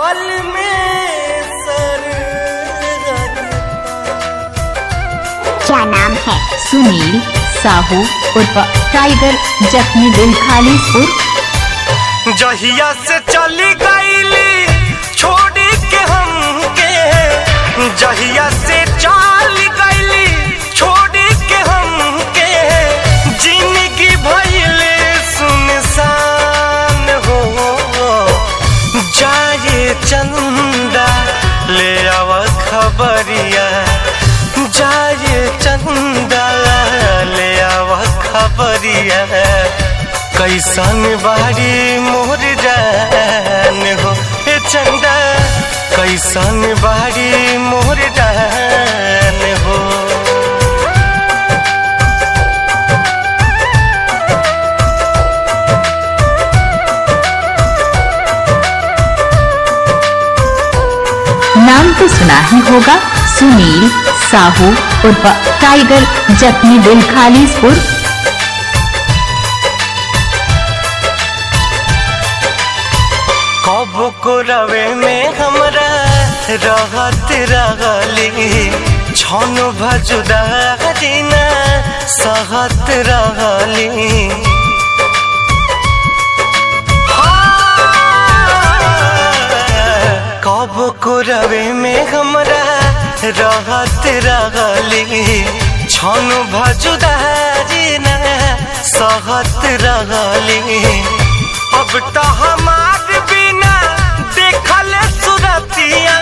पल में सर क्या नाम है? सुनील साहू उर्फ टाइगर, जख्मी दिल खालिसपुर। जहिया से चली गईली छोड़ के हमके, जहिया से चली गईली छोड़ के हमके, जिंदगी भइले सुनसान हो। जाए चंदा ले आव खबरिया, जाए चंदा ले आव खबरिया, कैसन बारी मोर जान हो। ए चंदा कैसन बारी मोर जान हो। नाम तो सुना ही होगा, सुनील साहू उर्फ टाइगर, जख्मी दिल खालिसपुर। कब को रवे में हमरा रहत रहली, छन भजुदा जीना सहत रहली। कब को रवे में हमरा रहत रहली, छन भजुदा जीना सहत रहली। अब तो हमार बिना देखल सुरतिया,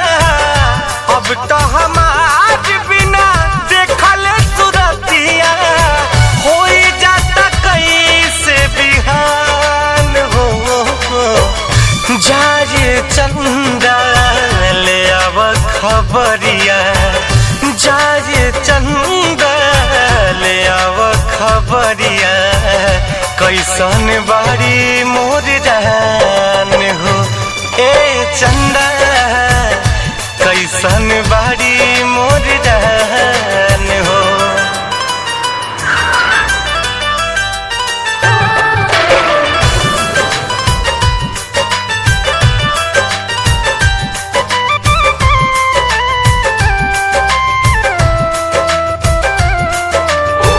अब तो हमार बिना देखल सुरतिया, हो जाता कैसे बिहान हो। जाए चंदा ले आव खबरिया, जाए चंदा ले आव खबरिया, कैसन बारी मोर जान हो। ए चंदा कैसन बारी मोर जान हो।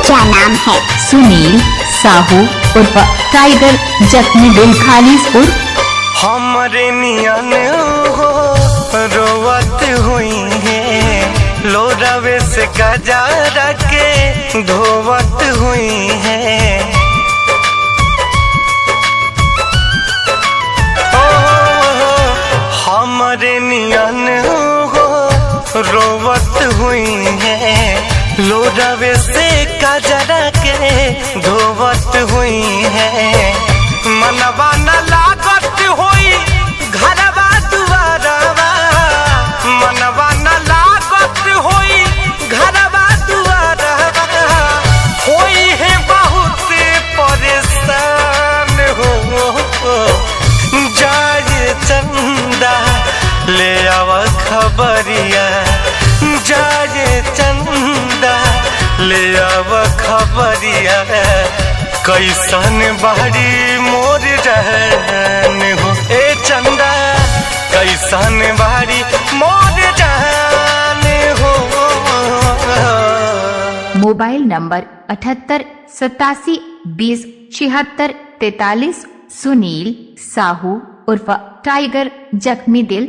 क्या नाम है? सुनील साहू उर्फ टाइगर, जख्मी दिल खालिसपुर। हमरे नियन हो रोवत हुई है, लोरावे से गजा के धोवत हुई है। हमरे नियन हो रोवत हुई है, लोरावे से गजरा के धोवत हुई है। मनवा न लागत होई घरवा दुआरवा, मनवा न लागत होई घरवा दुआरवा, होई है बहुत परेशान हो। जाए चंदा ले आव खबरिया, जाए चंदा ले आव खबरिया, कैसन बारी मोर जान हो। ए चंदा कैसन बारी मोर जान हो। Mobile number 78 87 20 76 43। सुनील साहू उर्फ टाइगर, जख्मी दिल